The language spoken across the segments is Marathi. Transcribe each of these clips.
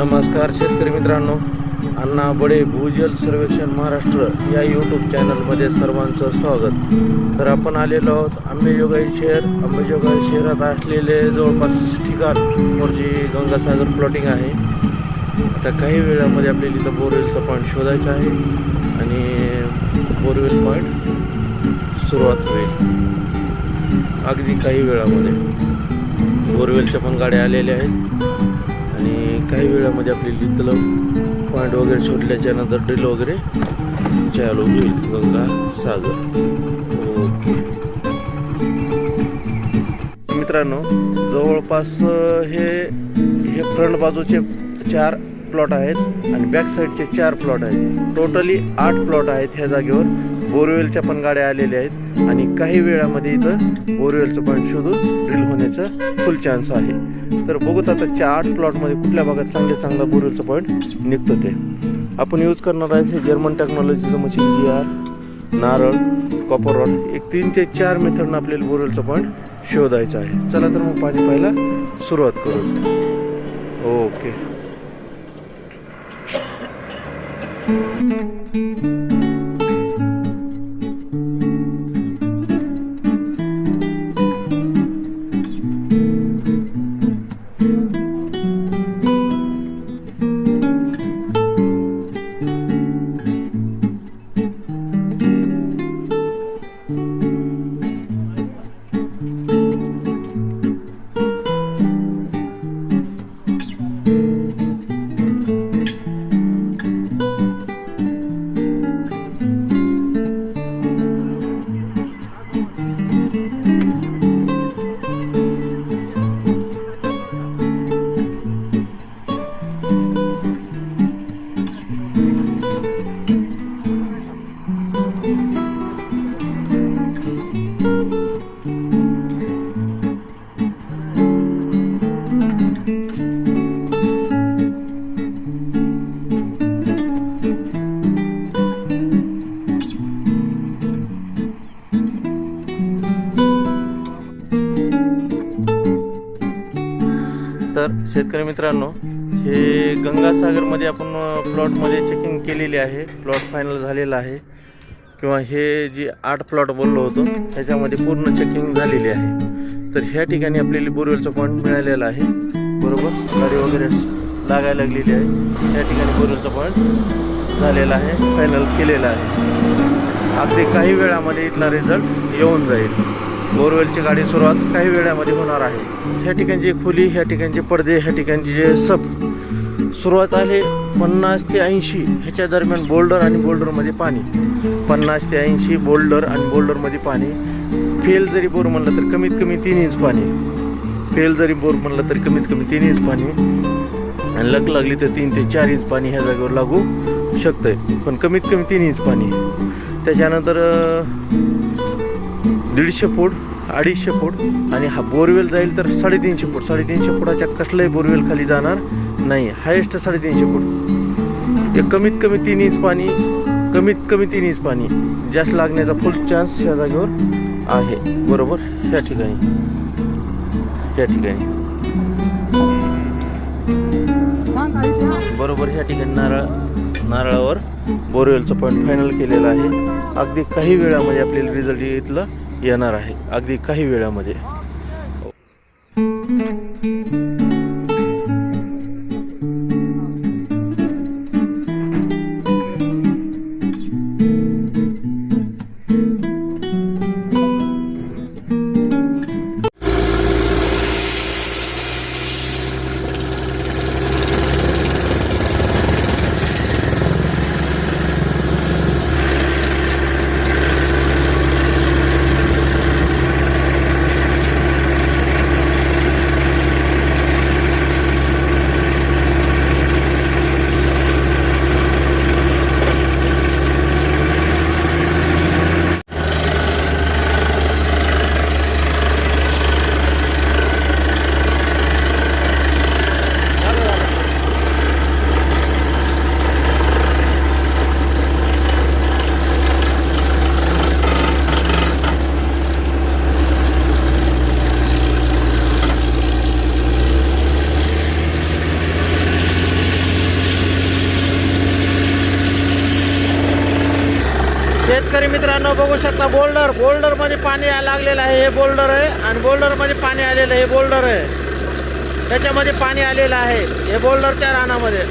नमस्कार शेतकरी मित्रांनो, अण्णा बडे भूजल सर्वेक्षण महाराष्ट्र या यूट्यूब चॅनलमध्ये सर्वांचं स्वागत. तर आपण आलेलो आहोत अंबेजोगाई शहरात असलेले जवळपास ठिकाण वरची गंगासागर प्लॉटिंग आहे. आता काही वेळामध्ये आपल्याला इथं बोरवेलचा पॉईंट शोधायचा आहे आणि बोरवेल पॉईंट सुरुवात होईल. अगदी काही वेळामध्ये बोरवेलच्या पण गाड्या आलेल्या आहेत आणि काही वेळामध्ये आपली तिथलं पॉईंट वगैरे शोधल्याच्या नंतर ड्रिल वगैरे चालू होईल. गंगासागर. ओके मित्रांनो, जवळपास हे फ्रंट बाजूचे 4 प्लॉट आहेत आणि बॅक साईडचे 4 प्लॉट आहेत. टोटली 8 प्लॉट आहेत. ह्या जागेवर बोरवेलच्या पण गाड्या आलेल्या आहेत आणि काही वेळामध्ये इथं बोरवेलचं पॉईंट शोधून ड्रिल होण्याचं फुल चान्स आहे. तर बघूत आता 8 प्लॉटमध्ये कुठल्या भागात चांगला बोरवेलचं पॉईंट निघतं ते. आपण यूज करणार आहे हे जर्मन टेक्नॉलॉजीचं मशीन GR, नारळ, कॉपर रॉड. एक 3 ते 4 मेथडनं आपल्याला बोरवेलचं पॉईंट शोधायचं आहे. चला तर मग पाणी पाहायला सुरुवात करू. ओके तर शेतकरी मित्रांनो, हे गंगासागरमध्ये आपण प्लॉटमध्ये चेकिंग केलेली आहे. प्लॉट फायनल झालेला आहे किंवा हे जी 8 प्लॉट बोललो होतो त्याच्यामध्ये पूर्ण चेकिंग झालेली आहे. तर ह्या ठिकाणी आपल्याला बोरवेलचा पॉईंट मिळालेला आहे. बरोबर, गाडी वगैरे लागायला लागलेली आहे. त्या ठिकाणी बोरवेलचा पॉईंट झालेला आहे, फायनल केलेला आहे. अगदी काही वेळामध्ये इथला रिझल्ट येऊन जाईल. बोरवेलची गाडी सुरुवात काही वेळामध्ये होणार आहे. ह्या ठिकाणची खोली, ह्या ठिकाणचे पडदे, ह्या ठिकाणचे जे सुरुवात आले 50 ते 80 ह्याच्या दरम्यान बोल्डर आणि बोल्डरमध्ये पाणी. 50 ते 80 बोल्डर आणि बोल्डरमध्ये पाणी. फेल जरी बोर म्हणलं तर कमीत कमी 3 इंच पाणी. फेल जरी बोर म्हणलं तर कमीत कमी 3 इंच पाणी आणि लक लागली तर 3 ते 4 इंच पाणी ह्या जागेवर लागू शकतंय, पण कमीत कमी 3 इंच पाणी. त्याच्यानंतर 150 फूट, 250 फूट आणि हा बोरवेल जाईल तर 350 फूट. 350 फुटाच्या कसलंही बोरवेल खाली जाणार नाही. हायेस्ट 350 फूट. कमीत कमी 3 इंच पाणी, कमीत कमी 3 इंच पाणी जास्त लागण्याचा फुल चान्स ह्या जागेवर आहे. बरोबर, ह्या ठिकाणी बरोबर ह्या ठिकाणी नारळावर बोरवेलचं पॉईंट फायनल केलेलं आहे. अगदी काही वेळामध्ये आपल्याला रिझल्ट इथलं येणार आहे. अगदी काही वेळामध्ये. शेतकरी मित्रांनो बघू शकता बोल्डर मध्ये पाणी लागलेलं आहे. हे बोल्डर आहे आणि बोल्डर मध्ये पाणी आलेलं आहे. हे बोल्डर आहे, त्याच्यामध्ये पाणी आलेलं आहे. हे बोल्डरच्या रानामध्ये.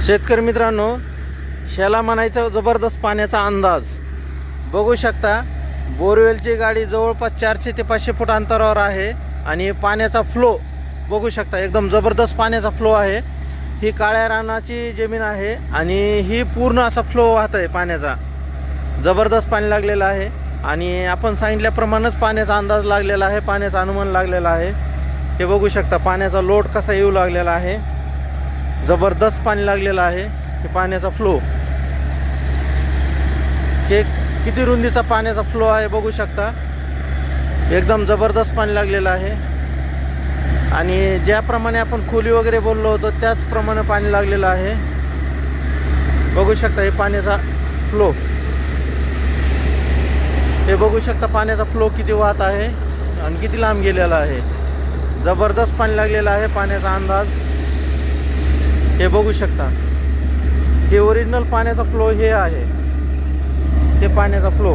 शेतकरी मित्रांनो, ह्याला म्हणायचं जबरदस्त पाण्याचा अंदाज. बघू शकता बोरवेलची गाडी जवळपास 400 ते 500 फूट अंतरावर आहे आणि पाण्याचा फ्लो बघू शकता, एकदम जबरदस्त पाण्याचा फ्लो आहे. ही काळ्या रानाची जमीन आहे आणि ही पूर्ण असा फ्लो वाहत आहे पाण्याचा. जबरदस्त पाणी लागलेलं आहे आणि आपण सांगितल्याप्रमाणेच पाण्याचा अंदाज लागलेला आहे, पाण्याचा अनुमान लागलेला आहे. हे बघू शकता पाण्याचा लोड कसा येऊ लागलेला आहे. जबरदस्त पाणी लागलेलं आहे. हे पाण्याचा फ्लो, हे किती रुंदीचा पाण्याचा फ्लो आहे बघू शकता. एकदम जबरदस्त पाणी लागलेलं आहे आणि ज्याप्रमाणे आपण खोली वगैरे बोललो होतो त्याचप्रमाणे पाणी लागलेलं आहे. बघू शकता हे पाण्याचा फ्लो. हे बघू शकता पाण्याचा फ्लो किती वाहत आहे आणि किती लांब गेलेला आहे. जबरदस्त पाणी लागलेलं आहे. पाण्याचा अंदाज हे बघू शकता. हे ओरिजिनल पाण्याचा फ्लो हे आहे, हे पाण्याचा फ्लो.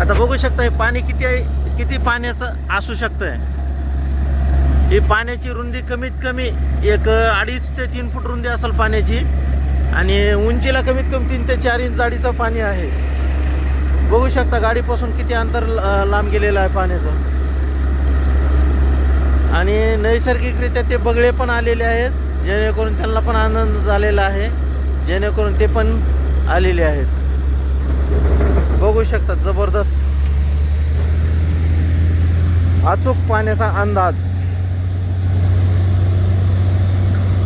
आता बघू शकता हे पाणी किती पाण्याचं असू शकतं. ही पाण्याची रुंदी कमीत कमी एक 2.5 ते 3 फूट रुंदी असेल पाण्याची आणि उंचीला कमीत कमी 3 ते 4 इंच जाडीचं पाणी आहे. बघू शकता गाडीपासून किती अंतर लांब गेलेलं आहे पाण्याचं. आणि नैसर्गिकरित्या ते बगळे पण आलेले आहेत, जेणेकरून त्यांना पण आनंद झालेला आहे, जेणेकरून ते पण आलेले आहेत. बघू शकता जबरदस्त अचूक पाण्याचा अंदाज.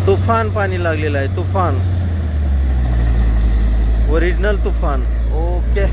तुफान पाणी लागलेलं आहे, तुफान, ओरिजिनल तुफान. ओके.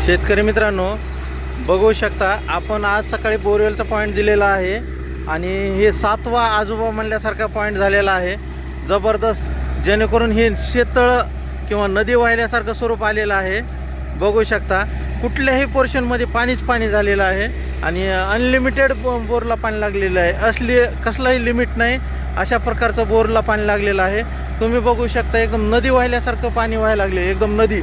शेतकरी मित्रांनो, बघू शकता आपण आज सकाळी बोरवेलचा पॉईंट दिलेला आहे आणि हे 7वा आजोबा म्हणल्यासारखा पॉईंट झालेला आहे. जबरदस्त, जेणेकरून हे शेततळं किंवा नदी वाहिल्यासारखं स्वरूप आलेलं आहे. बघू शकता कुठल्याही पोर्शनमध्ये पाणीच पाणी झालेलं आहे आणि अनलिमिटेड बोरला पाणी लागलेलं आहे. कसलाही लिमिट नाही अशा प्रकारचं बोरला पाणी लागलेलं आहे. तुम्ही बघू शकता एकदम नदी वाहिल्यासारखं पाणी व्हायला लागले. एकदम नदी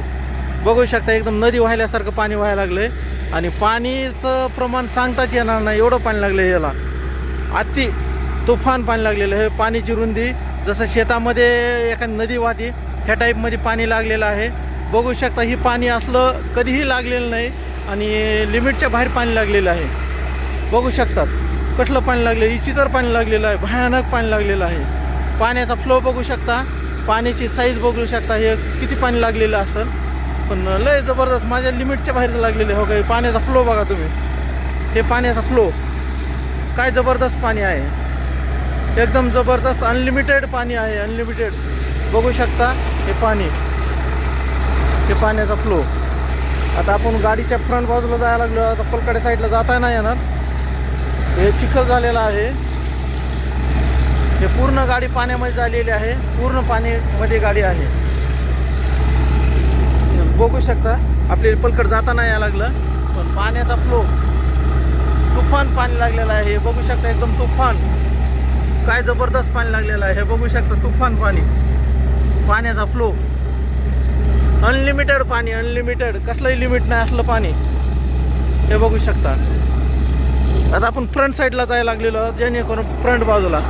बघू शकता, एकदम नदी वाहिल्यासारखं पाणी व्हायला लागले आणि पाणीचं प्रमाण सांगताच येणार नाही एवढं पाणी लागलं. याला अति तुफान पाणी लागलेलं आहे. पाण्याची रुंदी जसं शेतामध्ये एखादी नदी वाहते ह्या टाईपमध्ये पाणी लागलेलं आहे. बघू शकता ही पाणी असलं कधीही लागलेलं नाही आणि लिमिटच्या बाहेर पाणी लागलेलं आहे. बघू शकतात कसलं पाणी लागलं, इचितर पाणी लागलेलं आहे, भयानक पाणी लागलेलं आहे. पाण्याचा फ्लो बघू शकता, पाण्याची साईज बघू शकता, हे किती पाणी लागलेलं असेल. पण लय जबरदस्त माझ्या लिमिटच्या बाहेर लागलेले. हो काही पाण्याचा फ्लो बघा तुम्ही, हे पाण्याचा फ्लो काय जबरदस्त पाणी आहे. एकदम जबरदस्त अनलिमिटेड पाणी आहे, अनलिमिटेड. बघू शकता हे पाणी, हे पाण्याचा फ्लो. आता आपण गाडीच्या फ्रंट बाजूला जायला लागलो. आता पलकडे साईडला जाता नाही येणार, हे चिखल झालेलं आहे. हे पूर्ण गाडी पाण्यामध्ये झालेली आहे, पूर्ण पाण्यामध्ये गाडी आहे. बघू शकता आपल्याला पलकड जाता नाही यायला लागलं, पण पाण्याचा फ्लो तुफान पाणी लागलेलं आहे. हे बघू शकता एकदम तुफान, काय जबरदस्त पाणी लागलेलं आहे. हे बघू शकता तुफान पाणी, पाण्याचा फ्लो अनलिमिटेड पाणी, अनलिमिटेड, कसलंही लिमिट नाही असलं पाणी. हे बघू शकता. आता आपण फ्रंट साईडला जायला लागलेलो आहोत, जेणेकरून फ्रंट बाजूला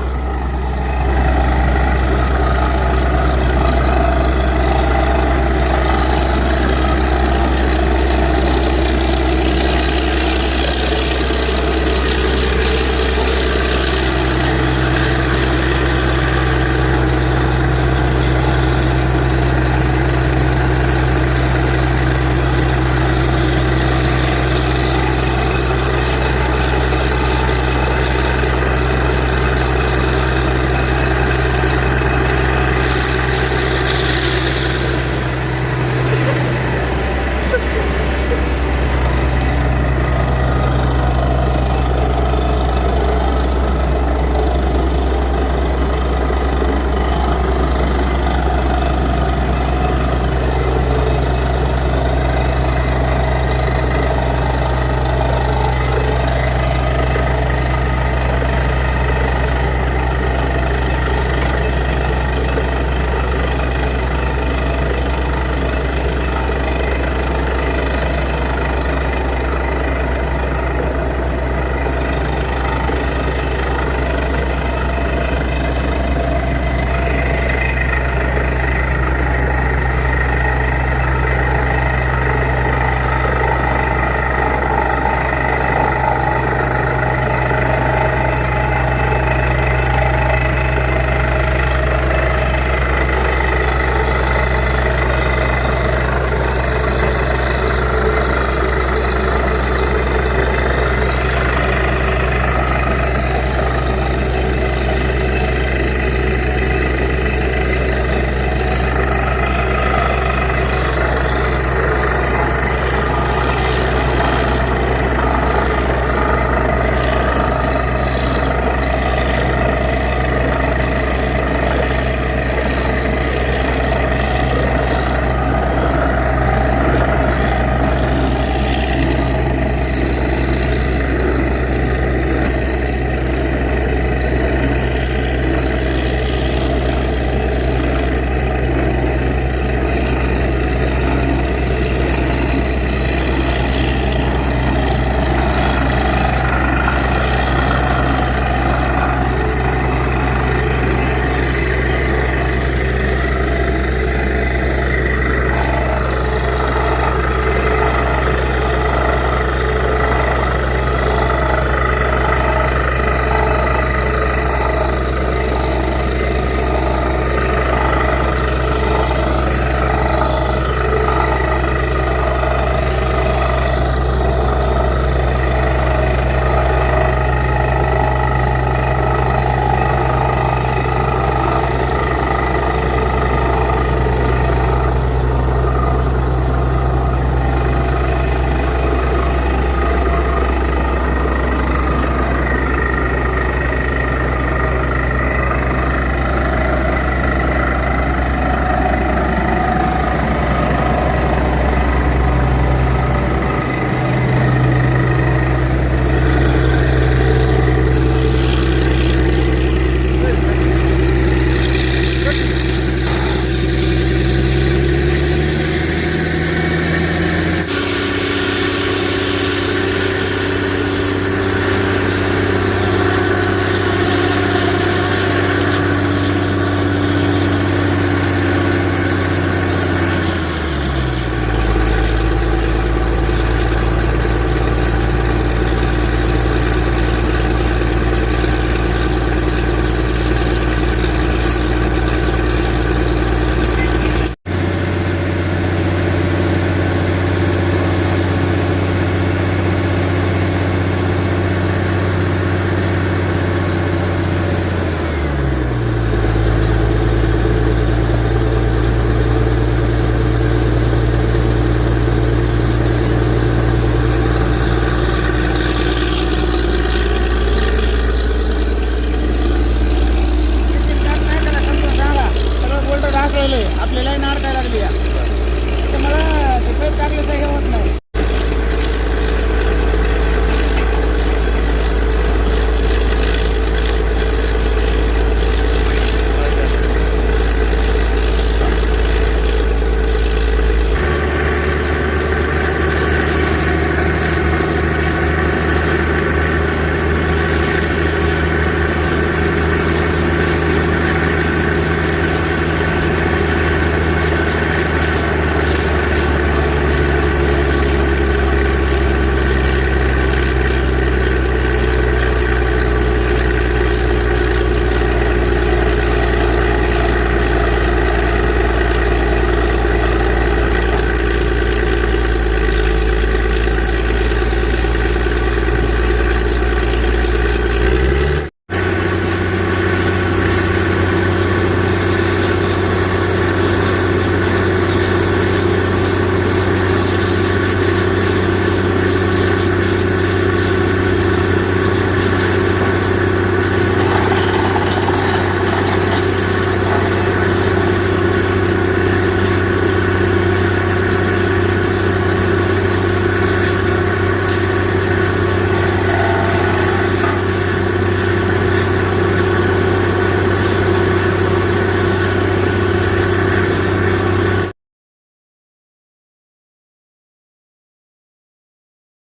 झालंय आपल्याला नाड काय लागली त्याच्यामुळं ते पाईप टाकल्याचं हे